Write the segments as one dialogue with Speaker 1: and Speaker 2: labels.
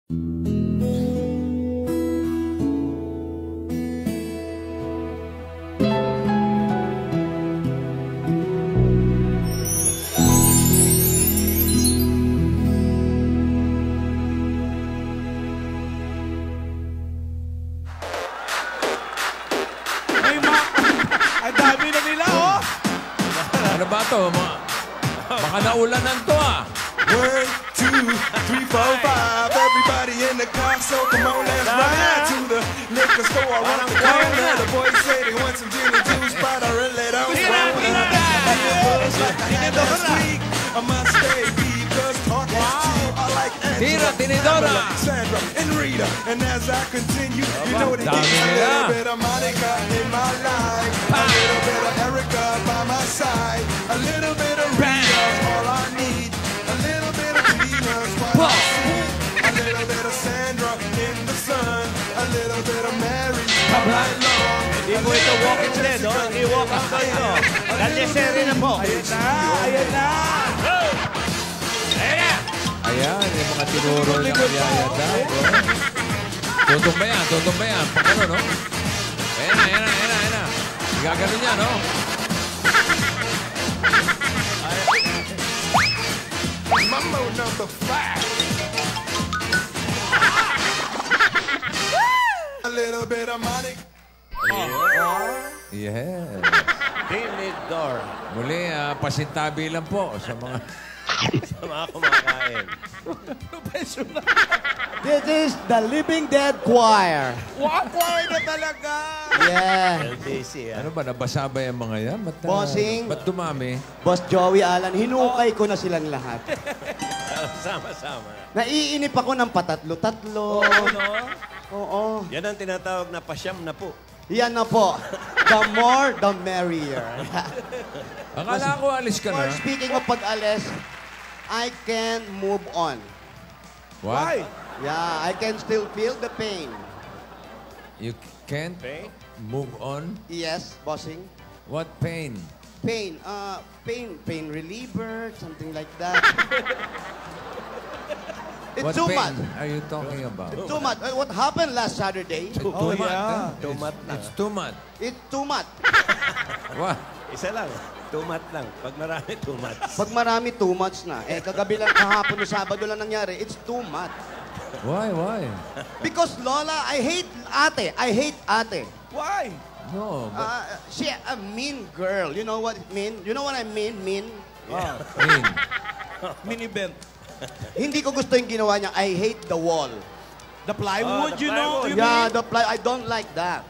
Speaker 1: Ang dami na nila, oh!
Speaker 2: Ano ba ito? Baka naulanan to, ah.
Speaker 3: 1, 2, 3, 4, 5. Everybody in the car, so come on, let's ride to the liquor store around the corner. The boys say they want some gin and juice, but I really don't want it. Like I had last week, I must stay because talk is cheap. I like
Speaker 2: Tira,
Speaker 3: Angela,
Speaker 2: Tinidora.
Speaker 3: Pamela, Sandra, and Rita. And as I continue, you know that
Speaker 2: dami
Speaker 3: it's a
Speaker 2: nila.
Speaker 3: little bit of Monica in my life, a little bit of Erica by my side, a little bit of Rita, all I need. A little bit of Venus, what I see. A little bit of Sandra in the sun. A little bit of Mary all night long.
Speaker 1: Hindi po ito walking dead, oh. Hindi walking dead ito. Dali-seri na po. Ayan na! Ayan na!
Speaker 2: Ayan, yung mga tinuro ng yayata. Tuntong ba yan? Tuntong ba yan? Pag ano, no? Ayan na, ayan na, ayan na, ayan na. Gagano niya, no?
Speaker 3: Mambo number 5. A little bit of Monica.
Speaker 2: Yeah.
Speaker 1: Tinidora.
Speaker 2: Muli, pasintabi lang po sa mga...
Speaker 1: Sa mga kumakain.
Speaker 4: This is the Living Dead Choir.
Speaker 3: Choir na talaga.
Speaker 4: Yeah.
Speaker 1: LBC, ah.
Speaker 2: Ano ba, nabasa ba yung mga yan? Ba't,
Speaker 4: Bossing.
Speaker 2: Ba't dumami?
Speaker 4: Boss Joey Alan, hinukay ko na silang lahat.
Speaker 1: Sama-sama.
Speaker 4: Naiinip ako ng patatlo-tatlo.
Speaker 1: No?
Speaker 4: Oo.
Speaker 1: Yan ang tinatawag na pasyam na po.
Speaker 4: Yan na po. The more, the merrier.
Speaker 2: Akala ko alis ka na.
Speaker 4: Or speaking of pag-alis, I can move on.
Speaker 2: What?
Speaker 4: Yeah, I can still feel the pain.
Speaker 2: You can't
Speaker 1: Okay?
Speaker 2: move on?
Speaker 4: Yes, bossing.
Speaker 2: What pain?
Speaker 4: Pain. Pain reliever, something like that. It's
Speaker 2: What
Speaker 4: too
Speaker 2: pain
Speaker 4: much.
Speaker 2: are you talking about?
Speaker 4: It's too much. What happened last Saturday?
Speaker 2: Too much, huh?
Speaker 1: Tumat lang.
Speaker 2: It's too much.
Speaker 4: It's too much.
Speaker 2: What?
Speaker 1: Isa lang. Tumat lang. Pag marami, tumat.
Speaker 4: Pag marami, too much na. Eh, kagabi lang, kahapon, no Sabado lang nangyari, it's too much.
Speaker 2: Why? Why?
Speaker 4: Because, Lola, I hate ate. I hate ate.
Speaker 1: Why?
Speaker 2: No. But,
Speaker 4: She a mean girl. You know what it mean? You know what I mean? Mean?
Speaker 2: mean.
Speaker 1: Mini-bent.
Speaker 4: Hindi ko gusto yung ginawa niya. I hate the wall.
Speaker 1: The plywood, you know?
Speaker 4: Yeah, the play. I don't like that.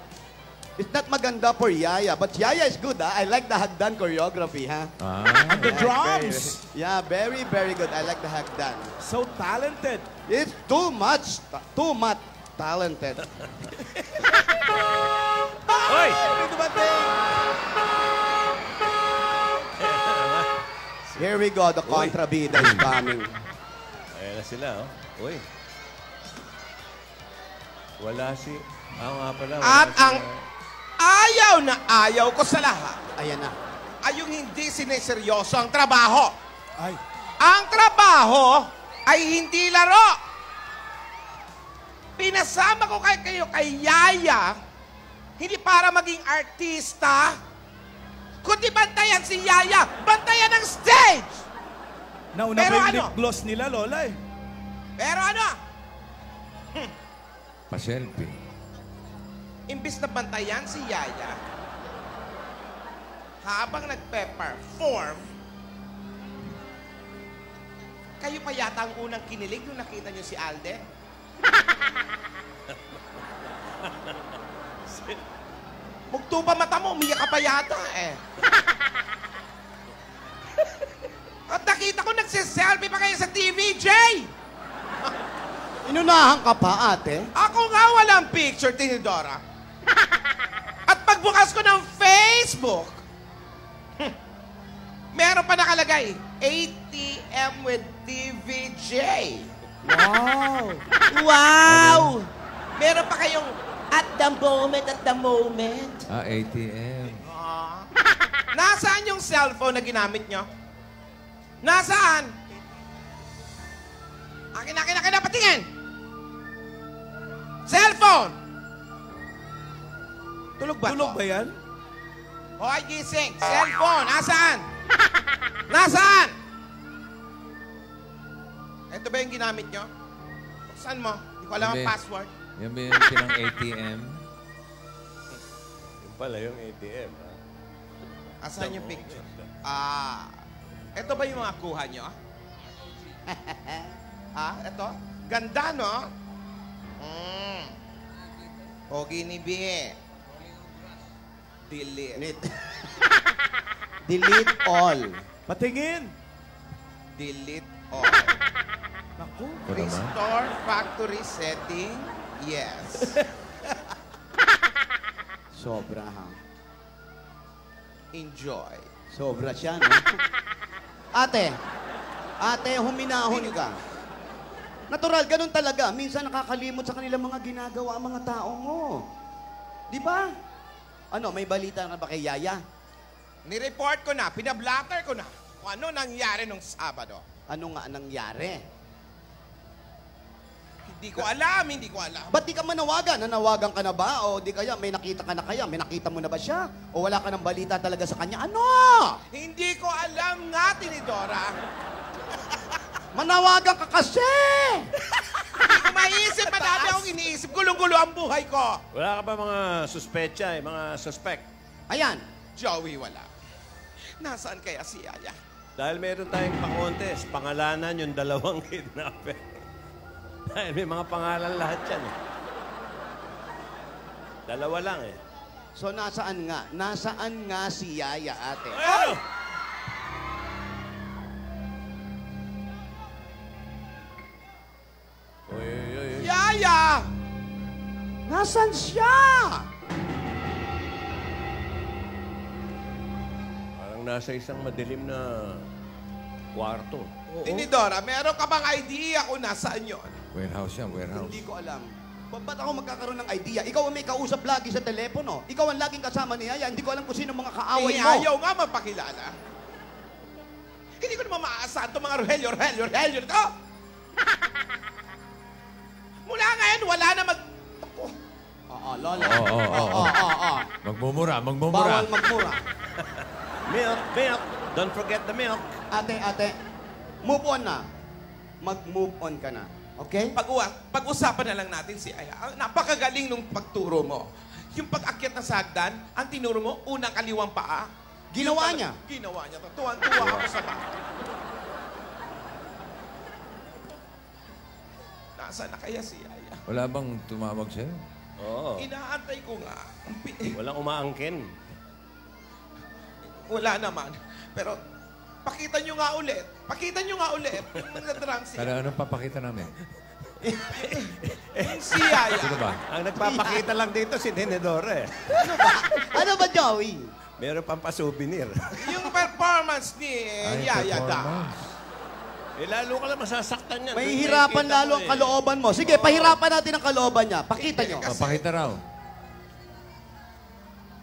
Speaker 4: It's not maganda for Yaya, but Yaya is good, ha? I like the hagdan choreography, ha?
Speaker 2: Ah.
Speaker 1: The drums.
Speaker 4: Yeah, very, very good. I like the hagdan.
Speaker 1: So talented.
Speaker 4: It's too much talented.
Speaker 1: Hoy!
Speaker 4: Here we go. The contrabida is coming.
Speaker 1: Ayan na sila, oh. Uy. Wala si... nga pala.
Speaker 5: At ang ayaw na ayaw ko sa lahat
Speaker 4: Ayan na.
Speaker 5: ay yung hindi sineseryoso ang trabaho.
Speaker 1: Ay.
Speaker 5: Ang trabaho ay hindi laro. Pinasama ko kayo kay Yaya, hindi para maging artista, kundi bantayan si Yaya, bantayan ang stage!
Speaker 1: Nauna
Speaker 5: Pero
Speaker 1: pa yung
Speaker 5: ano?
Speaker 1: lip gloss nila, Lola, eh.
Speaker 5: Pero ano,
Speaker 2: Pa-selfie.
Speaker 5: imbis na bantayan si Yaya, habang nagpe-perform, kayo pa yata ang unang kinilig nung nakita niyo si Alden? Mugto pa mata mo, umiyak ka pa yata eh. At nakita ko nagsiselfie pa kayo sa TVJ!
Speaker 4: Inunahan ka pa, ate?
Speaker 5: Ako nga walang picture, Tinidora. At pagbukas ko ng Facebook, meron pa nakalagay, ATM with TVJ.
Speaker 4: Wow!
Speaker 5: Wow! Meron pa kayong at the moment.
Speaker 2: ATM.
Speaker 5: Nasaan yung cellphone na ginamit nyo? Nasaan? Akin na, patingin! cellphone! Tulog ba
Speaker 1: Tulog
Speaker 5: to?
Speaker 1: ba yan?
Speaker 5: Hoy, gising! Cellphone! Nasaan? Nasaan? Ito ba yung ginamit nyo? Saan mo? Hindi ko alam ang
Speaker 2: Hindi.
Speaker 5: password.
Speaker 2: Yan ba yung silang ATM?
Speaker 1: Yung pala yung ATM. Ha?
Speaker 5: Asan yung picture? Ito ba yung mga kuha nyo? Ito? Ganda, no? Pogi ni Bie. Delete.
Speaker 4: Delete all.
Speaker 1: Patingin!
Speaker 5: Delete all.
Speaker 1: Naku.
Speaker 2: Ito naman.
Speaker 5: Restore factory setting. Yes.
Speaker 4: Sobra, ha?
Speaker 5: Enjoy.
Speaker 4: Sobra siya, no? Ate, huminahon ka. Natural, ganun talaga. Minsan nakakalimot sa kanilang mga ginagawa ang mga tao mo. Di ba? Ano, may balita na ba kay Yaya?
Speaker 5: Ni-report ko na, pinablatter ko na kung ano nangyari nung Sabado.
Speaker 4: Ano nga nangyari?
Speaker 5: Hindi ko alam, hindi ko alam.
Speaker 4: Ba't di ka manawagan? Nanawagan ka na ba? O di kaya, may nakita ka na kaya? May nakita mo na ba siya? O wala ka ng balita talaga sa kanya? Ano?
Speaker 5: Hindi ko alam nga, Tinidora.
Speaker 4: Manawagan ka kasi!
Speaker 5: Hindi ko maisip, madami akong iniisip. Gulong-gulo ang buhay ko.
Speaker 1: Wala ka ba mga suspecha, mga suspect?
Speaker 4: Ayan.
Speaker 5: Joey, wala. Nasaan kaya si Yaya?
Speaker 1: Dahil meron tayong pa-contest, pangalanan yung dalawang kidnapper. Dahil may mga pangalan lahat yan eh. Dalawa lang eh.
Speaker 4: So, nasaan nga? Nasaan nga si Yaya, ate?
Speaker 1: Ano? Oy.
Speaker 5: Yaya!
Speaker 4: Nasaan siya?
Speaker 1: Parang nasa isang madilim na kwarto.
Speaker 5: Tinidora, meron ka bang idea kung nasaan yun?
Speaker 2: Warehouse yan, warehouse.
Speaker 4: Hindi ko alam. Ba't ako magkakaroon ng idea? Ikaw ang may kausap lagi sa telepono. Ikaw ang laging kasama ni Yaya. Hindi ko alam kung sino mga kaaway mo.
Speaker 5: Ayaw nga mapakilala. Hindi ko naman maaasahan itong mga Rogelio ito. Mula ngayon, wala na
Speaker 4: Oo, lola.
Speaker 2: Oo. Magmumura.
Speaker 4: Bawal magmura.
Speaker 1: Milk. Don't forget the milk.
Speaker 4: Ate, move on na. Mag-move on ka na. Okay?
Speaker 5: Pag-usapan na lang natin si Aya. Napakagaling nung pagturo mo. Yung pag-akyat na sa hagdan, ang tinuro mo, unang kaliwang paa.
Speaker 4: Ginawa niya.
Speaker 5: Ginawa niya. Tuwan-tuwa ako sa bata. Nasaan na kaya si Aya?
Speaker 2: Wala bang tumawag sa'yo?
Speaker 1: Oo.
Speaker 5: Inaantay ko nga.
Speaker 1: Walang umaangkin.
Speaker 5: Wala naman. Pero, pakita nyo nga ulit. Yung nag-drunk siya.
Speaker 2: Kaya anong papakita namin?
Speaker 5: Si Yaya.
Speaker 2: Sino ba?
Speaker 1: Ang nagpapakita lang dito si Tinidora eh.
Speaker 4: Ano ba, Joey?
Speaker 1: Meron pang pa-souvenir.
Speaker 5: Yung performance ni Yaya da.
Speaker 2: performance.
Speaker 1: Eh, lalo ka lang masasaktan yan.
Speaker 4: May
Speaker 1: Doon
Speaker 4: hirapan
Speaker 1: nakikita
Speaker 4: lalo
Speaker 1: ko
Speaker 4: ang
Speaker 1: eh.
Speaker 4: kalooban mo. Sige, pahirapan natin ang kalooban niya. Pakita nyo.
Speaker 2: Papakita raw.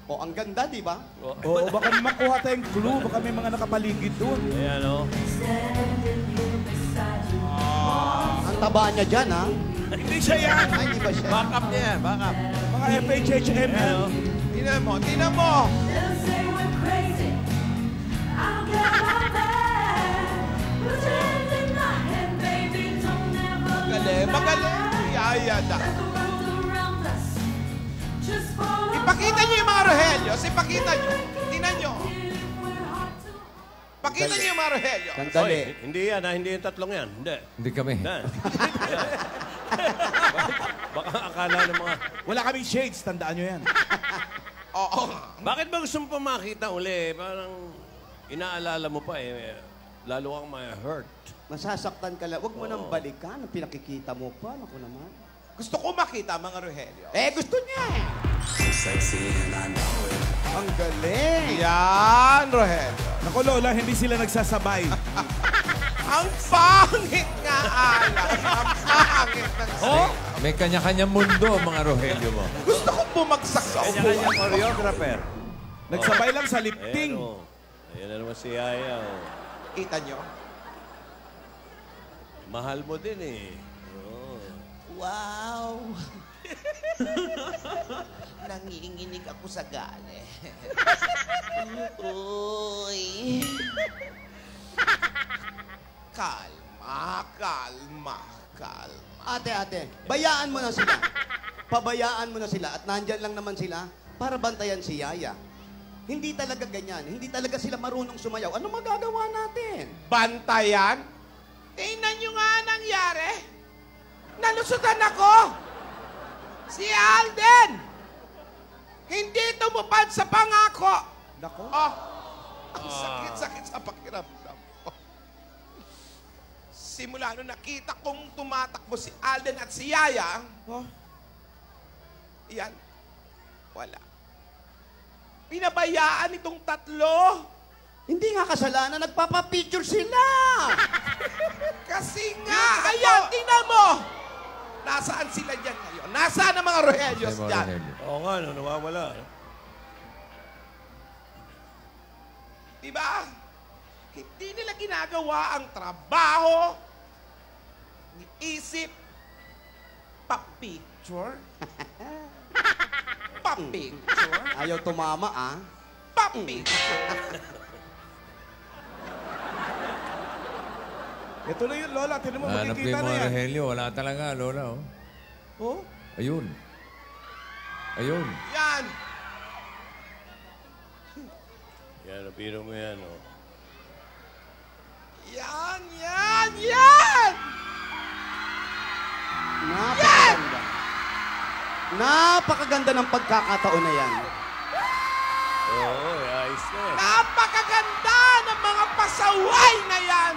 Speaker 4: O, ang ganda, di ba?
Speaker 6: Oo, baka may makuha tayong clue. Baka may mga nakapaligid doon.
Speaker 1: Ayan o.
Speaker 4: Ang taba niya dyan, ha?
Speaker 6: Hindi siya yan.
Speaker 4: Ay, di ba siya?
Speaker 1: Backup niya yan, backup.
Speaker 6: Mga FHHM
Speaker 1: Ayan
Speaker 6: yan.
Speaker 1: o.
Speaker 5: Tingnan mo.
Speaker 7: They'll say we're crazy. I don't care about that. Put your hands in my hand, baby. Don't ever look
Speaker 5: Magaling.
Speaker 7: back.
Speaker 5: Yaya da.
Speaker 7: Let the world around us just fall
Speaker 5: Ipakita nyo yung mga Rohelios. Ipakita nyo. Tingnan nyo. Pakita nyo yung mga Rohelios.
Speaker 4: Sandali.
Speaker 1: Oy, hindi yan ha, hindi yung tatlong yan. Hindi.
Speaker 2: Hindi kami.
Speaker 1: Yan. Baka akala ng mga...
Speaker 6: Wala kaming shades, tandaan nyo yan.
Speaker 5: Oo.
Speaker 1: Bakit ba gusto mo pa makita uli? Parang inaalala mo pa eh. Lalo kang ma-hurt.
Speaker 4: Masasaktan ka lang. Huwag mo nang balikan. Ang pinakikita mo pa. Naku naman.
Speaker 5: Gusto ko makita mga Rohelios.
Speaker 4: Eh, gusto niya eh. Ang galing.
Speaker 5: Yan, Rogelio.
Speaker 6: Naku, Lola, hindi sila nagsasabay.
Speaker 5: Ang pangit nga, Ala. Ang pangit ng
Speaker 2: Oh? May kanya-kanya mundo ang mga Rogelio mo.
Speaker 5: Gusto kong bumagsak sa
Speaker 1: Kanya-kanya
Speaker 5: upuan.
Speaker 1: choreographer.
Speaker 6: Nagsabay lang sa
Speaker 1: Ayan
Speaker 6: lifting.
Speaker 1: o. Ayan na naman si Yaya o.
Speaker 5: Kita nyo?
Speaker 1: Mahal mo din eh. Oo.
Speaker 4: Wow.
Speaker 5: nanginginig ako sa galit. Uy. Kalma.
Speaker 4: Ate, bayaan mo na sila. Pabayaan mo na sila at nandyan lang naman sila para bantayan si Yaya. Hindi talaga ganyan. Hindi talaga sila marunong sumayaw. Ano magagawa natin?
Speaker 5: Bantayan? Tingnan nyo nga ang nangyari. Nalusutan ako. Si Alden. Hindi tumupad sa pangako.
Speaker 6: Nako.
Speaker 5: Oh, ang sakit-sakit sa pakiramdam ko. Simula nung nakita kong tumatakbo si Alden at si Yaya, yan, wala. Pinabayaan itong tatlo.
Speaker 4: Hindi nga kasalanan, nagpapapicture sila.
Speaker 5: Kasi nga, ayan, tingnan mo. Nasaan sila dyan ngayon? Nasaan ang mga Rohelios dyan?
Speaker 1: Oo nga, no, nawawala. No?
Speaker 5: Diba? Hindi nila ginagawa ang trabaho, isip, pa-picture. Pa-picture.
Speaker 4: Ayaw tumama, ah.
Speaker 5: Pa-picture.
Speaker 6: Ito na yun, Lola. Tinan mo,
Speaker 2: Hanap ko
Speaker 6: makikita
Speaker 2: yung
Speaker 6: na
Speaker 2: mga
Speaker 6: yan.
Speaker 2: Rogelio. Wala talaga, Lola. Oh.
Speaker 6: Oh?
Speaker 2: Ayun. Ayun.
Speaker 5: Yan.
Speaker 1: Yan, biro mo yan, oh.
Speaker 5: Yan, yan, yan!
Speaker 4: Napakaganda. Napakaganda ng pagkakataon na yan.
Speaker 1: Oo, ayos na eh.
Speaker 5: Napakaganda ng mga pasaway na yan!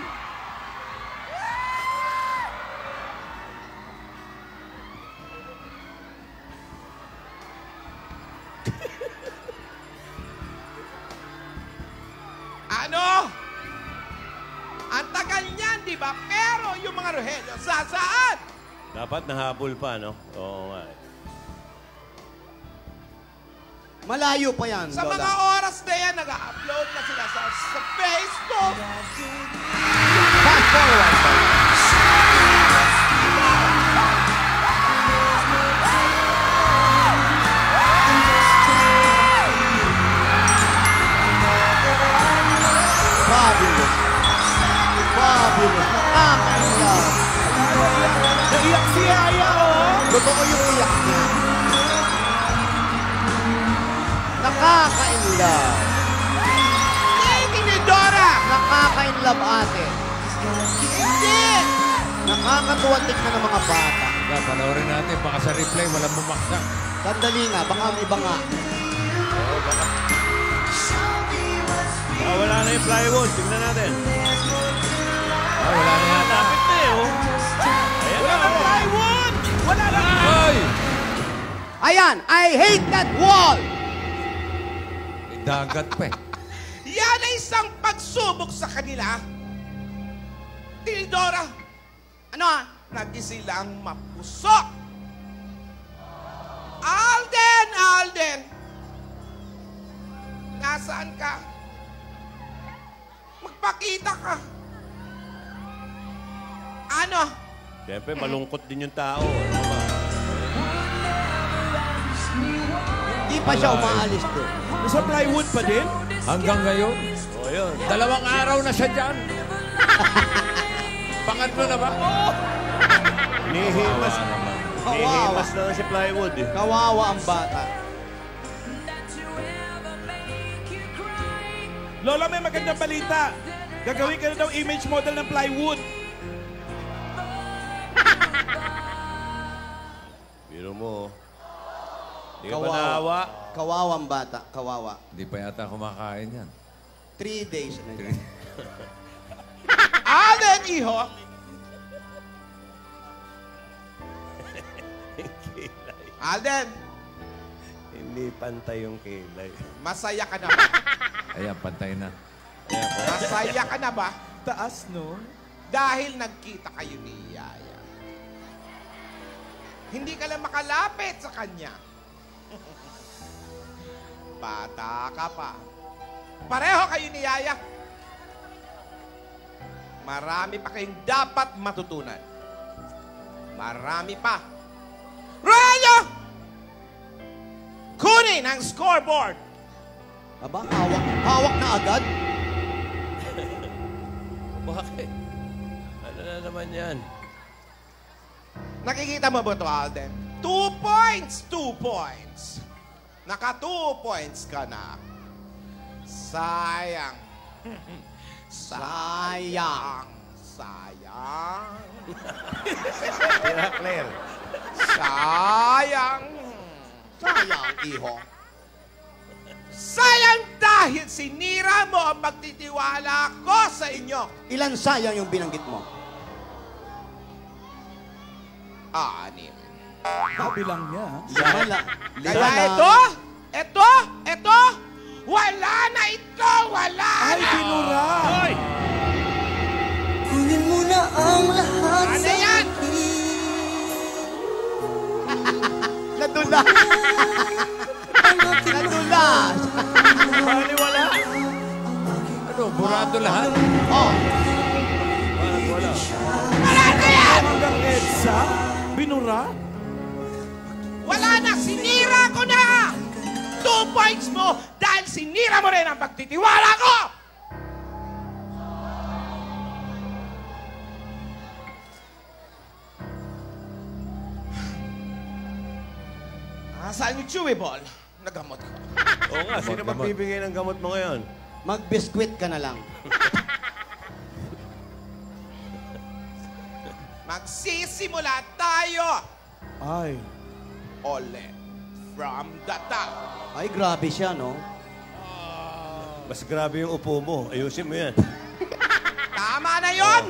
Speaker 5: Ano? Ang tagal niyan, di ba? Pero yung mga Rogelio, saan?
Speaker 1: Dapat nahabol pa, no? Oo nga.
Speaker 4: Malayo pa yan,
Speaker 5: Sa
Speaker 4: Lola.
Speaker 5: mga oras na yan, nag-upload na sila sa Facebook.
Speaker 4: Fast forward. Fabulous. Fabulous. Nakakaiyak.
Speaker 6: Naiyak si Yaya, oh!
Speaker 4: Totoo yung iyak niya. Nakaka-inlove.
Speaker 5: Hey, Tinidora!
Speaker 4: Nakaka-inlove, ate.
Speaker 5: Hindi!
Speaker 4: Nakakatuwa tignan ng mga bata.
Speaker 2: Teka, panoorin natin. Baka sa replay, walang bumaksak.
Speaker 4: Sandali nga, baka ang iba nga.
Speaker 1: Ah, wala na yung plywood. Tingnan natin.
Speaker 2: Ah, wala na yata.
Speaker 1: Lapit na eh, oh. Ayan wala na plywood! Wala na!
Speaker 2: Ay!
Speaker 4: Ayan, I hate that wall!
Speaker 2: May dagat pa eh.
Speaker 5: Yan ay isang pagsubok sa kanila. Tinidora, ano lagi silang mapusok. Alden! Nasaan ka? Magpakita ka. Ano?
Speaker 1: Siyempre, malungkot din yung tao. Ano ba?
Speaker 4: Hindi pa siya umaalis doon.
Speaker 6: Nasa plywood pa din?
Speaker 2: Hanggang ngayon,
Speaker 1: O, yun.
Speaker 2: 2 araw na siya dyan. Pangatlo na ba?
Speaker 1: Nihimas.
Speaker 4: Kawawa.
Speaker 1: Nihimas na si plywood eh.
Speaker 4: Kawawa ang bata.
Speaker 6: Lola, may magandang balita. Gagawin ka na daw image model ng plywood.
Speaker 1: Biro mo. Hindi ka ba
Speaker 4: Kawawa.
Speaker 1: naawa?
Speaker 4: Kawawa ang bata. Kawawa.
Speaker 2: Hindi pa yata kumakain yan.
Speaker 4: 3 days na yan.
Speaker 5: Alden, iho.
Speaker 1: Kilay.
Speaker 5: Alden,
Speaker 1: Hindi pantay yung kilay.
Speaker 5: masaya ka na ba?
Speaker 2: Ayan, pantay na.
Speaker 1: Ayan po.
Speaker 5: Masaya ka na ba?
Speaker 6: Taas, no?
Speaker 5: Dahil nagkita kayo ni Yaya. Hindi ka lang makalapit sa kanya. Bata ka pa. Pareho kayo ni Yaya. Marami pa kayong dapat matutunan. Marami pa. Rayo! Kung kunin ang scoreboard.
Speaker 4: Aba, hawak na agad.
Speaker 1: Bakit? Ano na naman yan?
Speaker 5: Nakikita mo ba ito, Alden? 2 points, 2 points. Naka 2 points ka na. Sayang. Sayang. Sayang.
Speaker 1: Tira, Claire.
Speaker 5: Sayang.
Speaker 4: Sayang, iho.
Speaker 5: Sayang dahil sinira mo ang pagtitiwala ko sa inyo.
Speaker 4: Ilan sayang yung binanggit mo?
Speaker 5: 6.
Speaker 6: Sabi lang niya. ha?
Speaker 4: Lima lang.
Speaker 5: Kaya ito, wala na ito, wala
Speaker 6: Ay,
Speaker 5: na.
Speaker 6: binura!
Speaker 1: Hoy!
Speaker 7: Kunin mo na ang lahat
Speaker 5: Ano
Speaker 7: sa
Speaker 5: yan?
Speaker 4: Nadula. Nadula.
Speaker 1: Bali, wala.
Speaker 2: Ano, burado lahat?
Speaker 4: Oh,
Speaker 1: Wala.
Speaker 5: Wala na yan!
Speaker 6: Hanggang EDSA? Binura?
Speaker 5: Wala na, sinira ko na! 2 points mo dahil sinira mo rin ang pagtitiwala ko! Saan yung chewy ball? Nagamot ko.
Speaker 1: Oo nga, sino
Speaker 2: Gamot.
Speaker 1: magbibigay ng gamot mo ngayon?
Speaker 4: mag-biskwit ka na lang.
Speaker 5: Magsisimula tayo
Speaker 6: Ay.
Speaker 5: ulit from the top.
Speaker 4: Ay, grabe siya, no?
Speaker 1: Mas grabe yung upo mo. Ayusin mo yan.
Speaker 5: Tama na yon!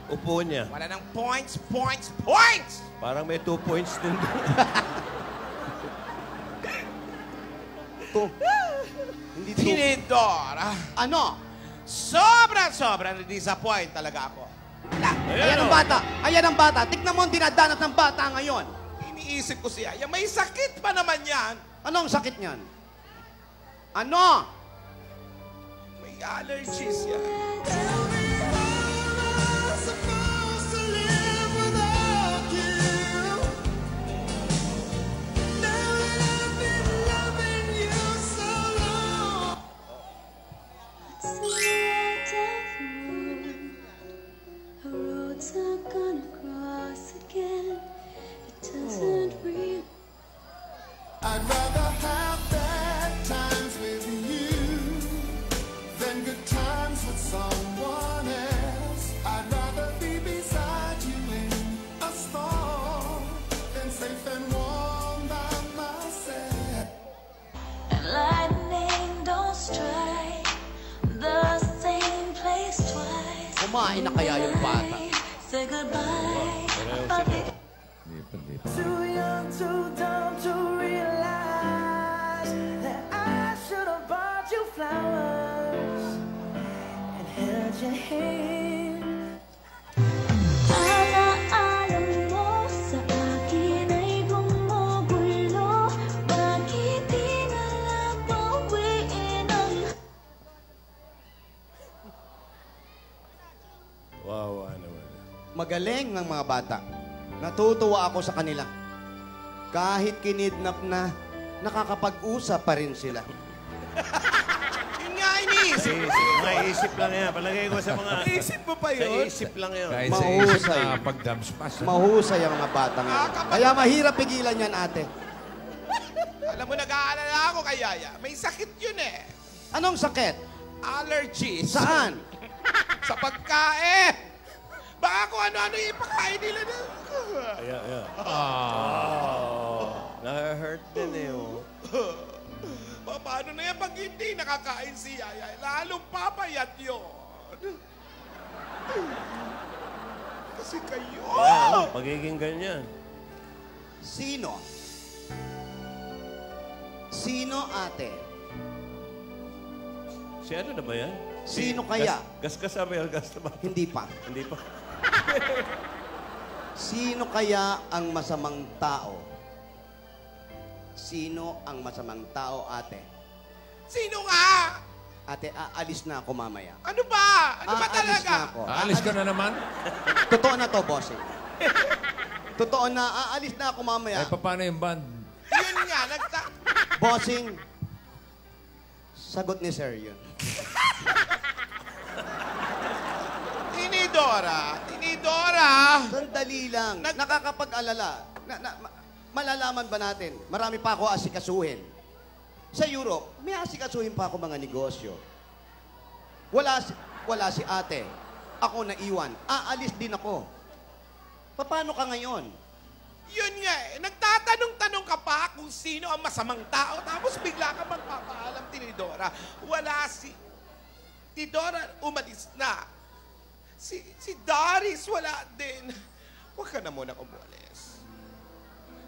Speaker 1: Upo niya.
Speaker 5: Wala ng points, points, points!
Speaker 1: Parang may 2 points din doon.
Speaker 4: To. Hindi to.
Speaker 5: Tinidor.
Speaker 4: Ano?
Speaker 5: Sobrang disappoint talaga ako.
Speaker 4: Ayan ang bata. Ayan ang bata. Tignan mo ang dinadanat ng bata ngayon.
Speaker 5: Iniisip ko siya, may sakit pa naman yan.
Speaker 4: Ano ang sakit niyan? Ano?
Speaker 5: May allergies yan.
Speaker 3: I'd rather have bad times with you than good times with someone else. I'd rather be beside you in a storm than safe and warm by myself.
Speaker 7: Lightning don't strike the same place twice.
Speaker 4: Kumain na kaya yung bata?
Speaker 7: Say goodbye.
Speaker 2: Hindi pa.
Speaker 8: Too young, too dumb to realize that I should have bought you flowers and held your hand.
Speaker 7: Alam mo sa akin ay gumugulo. Bakit di na lang bawiin ang
Speaker 1: Wow, naman.
Speaker 4: Magaling ng mga bata. Natutuwa ako sa kanila. Kahit kinidnap na, nakakapag-usap pa rin sila.
Speaker 5: Yun nga iniisip.
Speaker 1: Naisip lang yan. Palagay ko sa mga...
Speaker 5: Isip mo pa
Speaker 1: Sa
Speaker 5: yun?
Speaker 1: isip lang yun.
Speaker 2: Kahit sa isip
Speaker 4: Mahusay.
Speaker 2: na pagdamspas.
Speaker 4: Mahusay ang mga bata ngayon. Kaya mahirap pigilan yan, ate.
Speaker 5: Alam mo, nag-aalala ako kay Yaya. May sakit yun eh.
Speaker 4: Anong sakit?
Speaker 5: Allergies.
Speaker 4: Saan?
Speaker 5: Sa pagkain. Baka kung ano-ano ipakain nila na.
Speaker 1: Yeah.
Speaker 2: Ah.
Speaker 1: Na-hurt din eh. Oh.
Speaker 5: Paano na yan pag hindi nakakain si Yaya? Lalong papayat yun. Kasi kayo.
Speaker 1: Wow, pagiging ganyan.
Speaker 4: Sino? Sino, ate?
Speaker 1: Si ano na ba yan?
Speaker 4: Sino kaya?
Speaker 1: Gas na ba?
Speaker 4: Hindi pa.
Speaker 1: Hindi pa.
Speaker 4: Sino kaya ang masamang tao? Sino ang masamang tao, ate?
Speaker 5: Sino nga?
Speaker 4: Ate, aalis na ako mamaya.
Speaker 5: Ano ba? Ano ba
Speaker 4: Aalis
Speaker 5: talaga?
Speaker 4: na ako.
Speaker 2: Aalis ka na naman?
Speaker 4: Totoo na to, bossing. Totoo na, aalis na ako mamaya.
Speaker 2: Ay, paano yung band?
Speaker 5: Yun nga,
Speaker 4: Bossing, sagot ni Sir yun.
Speaker 5: Tinidora!
Speaker 4: Sandali lang. Nakakapag-alala. Malalaman ba natin? Marami pa ako asikasuhin. Sa Europe, may asikasuhin pa ako mga negosyo. Wala si ate. Ako naiwan. Aalis din ako. Paano ka ngayon?
Speaker 5: Yun nga eh. Nagtatanong-tanong ka pa kung sino ang masamang tao, tapos bigla ka magpapaalam, Tinidora. Wala si Dora, umalis na. Si Doris, wala din. Huwag ka na muna umalis.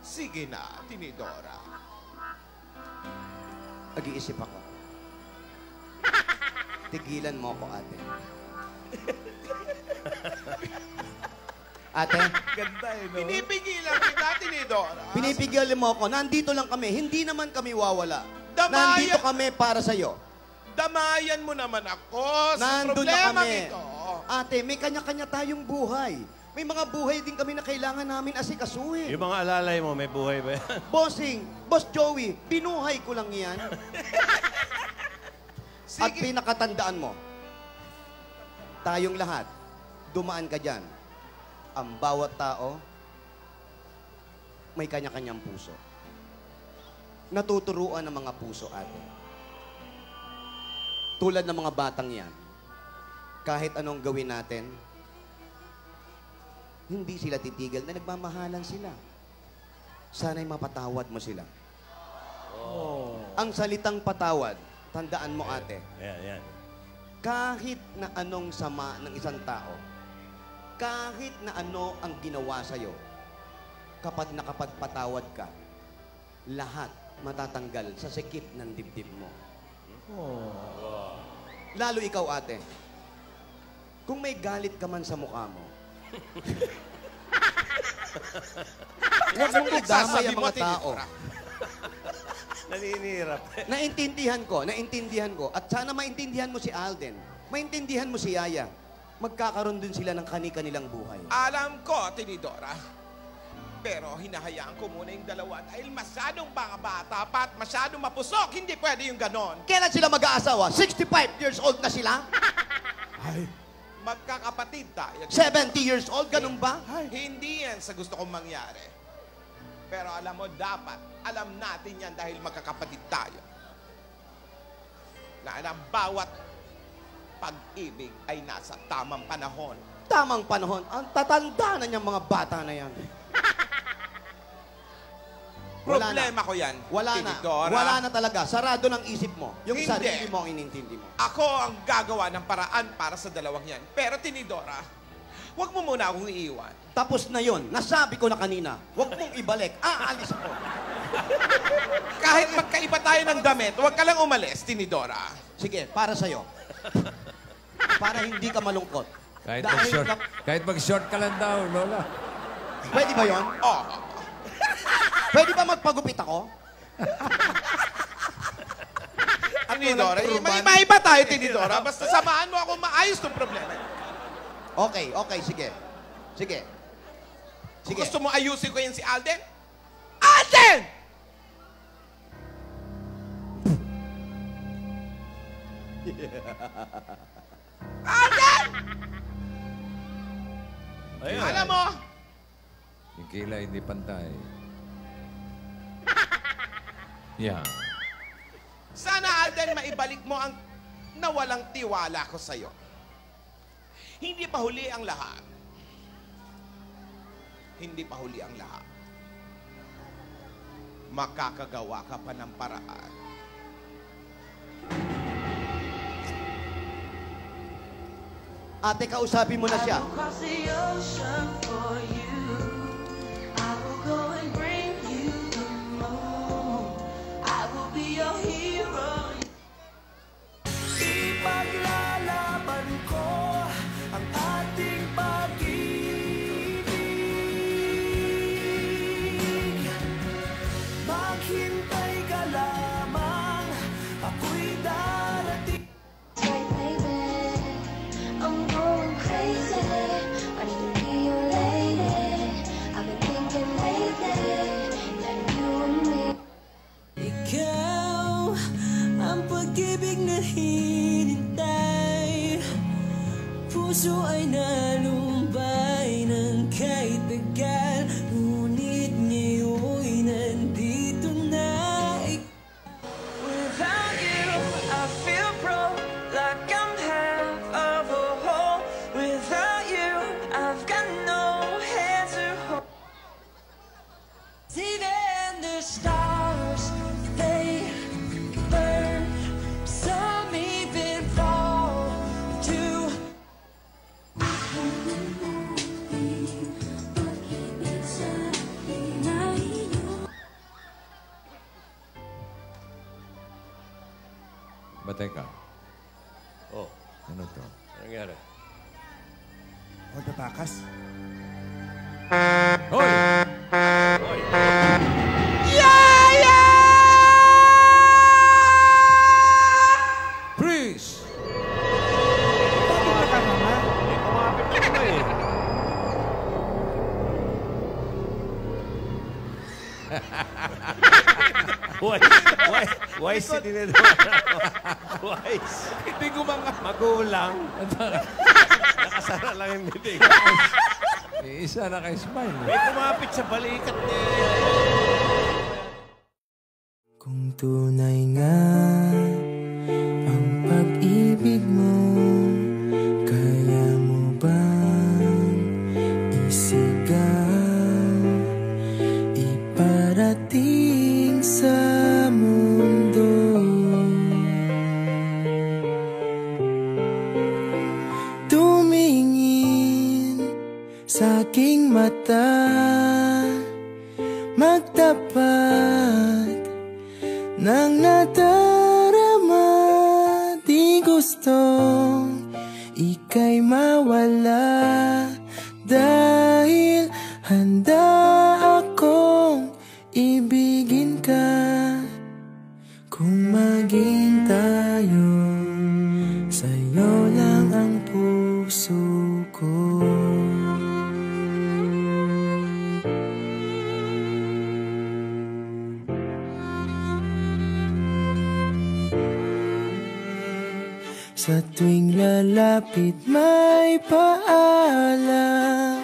Speaker 5: Sige na, Tinidora.
Speaker 4: Nag-iisip ako. Tigilan mo ako, ate. Ate?
Speaker 6: Ganda eh, no?
Speaker 5: Pinipigilan kita, Tinidora.
Speaker 4: Pinipigilan mo ako. Nandito lang kami. Hindi naman kami wawala.
Speaker 5: Damaya-
Speaker 4: Nandito kami para sa'yo.
Speaker 5: Damayan mo naman ako sa
Speaker 4: Nandun na
Speaker 5: problema
Speaker 4: kami.
Speaker 5: ito.
Speaker 4: Ate, may kanya-kanya tayong buhay. May mga buhay din kami na kailangan namin asikasuhin.
Speaker 1: Yung mga alalay mo, may buhay ba yan?
Speaker 4: Bossing, Boss Joey, binuhay ko lang yan. At
Speaker 5: Sige.
Speaker 4: pinakatandaan mo, tayong lahat, dumaan ka dyan. Ang bawat tao, may kanya-kanyang puso. Natuturuan ng mga puso, ate. Tulad ng mga batang yan, kahit anong gawin natin, hindi sila titigil na nagmamahalan sila. Sana'y mapatawad mo sila. Ang salitang patawad, tandaan mo, ate,
Speaker 1: Yan.
Speaker 4: kahit na anong sama ng isang tao, kahit na ano ang ginawa sa'yo, kapag nakapagpatawad ka, lahat matatanggal sa sikip ng dibdib mo. Lalo ikaw, ate. Kung may galit ka man sa mukha mo, huwag mong idamay ang mga tao.
Speaker 1: Naninirap.
Speaker 4: Naintindihan ko. At sana maintindihan mo si Alden. Maintindihan mo si Yaya. Magkakaroon din sila ng kani-kanilang buhay.
Speaker 5: Alam ko, Tinidora. Pero hinahayaan ko muna yung dalawa dahil masyadong mga bata pa at masyadong mapusok. Hindi pwede yung ganon.
Speaker 4: Kailan sila mag-aasawa? 65 years old na sila?
Speaker 5: Magkakapatid tayo.
Speaker 4: 70 years old? Ganun ba?
Speaker 5: Hindi yan sa gusto kong mangyari. Pero alam mo, dapat alam natin yan dahil magkakapatid tayo. Na ang bawat pag-ibig ay nasa tamang panahon.
Speaker 4: Tamang panahon. Ang tatanda na niyang mga bata na yan. Wala
Speaker 5: Problema ko yan,
Speaker 4: Wala na.
Speaker 5: Tinidora.
Speaker 4: Wala na talaga. Sarado ng isip mo. Yung
Speaker 5: Hindi.
Speaker 4: sarili mo ang inintindi mo.
Speaker 5: Ako ang gagawa ng paraan para sa dalawang yan. Pero Tinidora, huwag mo muna akong iiwan.
Speaker 4: Tapos na yon. Nasabi ko na kanina. Huwag mong ibalik. Aalis ako.
Speaker 5: Kahit magkaiba tayo ng damit, huwag ka lang umalis, Tinidora.
Speaker 4: Sige, para sa'yo. Para hindi ka malungkot.
Speaker 2: Kahit mag-short ka lang daw, Lola.
Speaker 4: Pwede ba yon?
Speaker 5: Oh,
Speaker 4: Pwede ba magpagupit ako?
Speaker 5: Tinidora,
Speaker 4: walang turuban.
Speaker 5: maiba tayo, Tinidora. Basta samahan mo ako maayos tong problema.
Speaker 4: Okay, sige. Sige.
Speaker 5: Kung gusto mo ayusin ko yan si Alden, Alden! Alden!
Speaker 1: Ayun.
Speaker 5: Alam mo,
Speaker 2: Yung kilay hindi pantay. Yeah.
Speaker 5: sana Alden maibalik mo ang nawalang tiwala ko sa'yo. Hindi pa huli ang lahat. Hindi pa huli ang lahat. Makakagawa ka pa ng paraan.
Speaker 4: Ate, kausapin mo na siya.
Speaker 7: Across the ocean for you. I will go and bring you the moon. I will be your hero.
Speaker 8: Ipaglalaban ko ang ating pag-ibig. Maghintay ka lamang, ako'y darating.
Speaker 7: Right, baby. I'm going crazy. I need to be your lady.
Speaker 8: puso ay nalumbay ng kahit tagal, ngunit ngayon'y nandito na. Without you, I feel broke, like I'm half of a whole. Without you, I've got no hands to hold. Even the stars, they burn. Some even fall to.
Speaker 2: Ba, teka.
Speaker 1: Oh,
Speaker 2: Ano to?
Speaker 1: ano nangyari?
Speaker 6: Magtatakas.
Speaker 2: Hoy! Freeze!
Speaker 6: Bakit ka naman?
Speaker 1: Eh, kumapit na ba eh? Wise si Tinidora. Wise.
Speaker 5: Hindi ko mga...
Speaker 1: Magulang. Nakasara lang yung bibig.
Speaker 2: Isa naka-smile.
Speaker 1: Eh, kumapit sa balikat niya.
Speaker 8: Kung tunay nga ang pag-ibig mo, kaya mo bang isigaw, iparating sa mundo? Tumingin sa aking mata, magtapat nang nadarama, di gustong ika'y mawala, dahil handa akong ibigin ka. Kung maging tayo, sa'yo lang ang puso ko. Sa tuwing lalapit may paalam.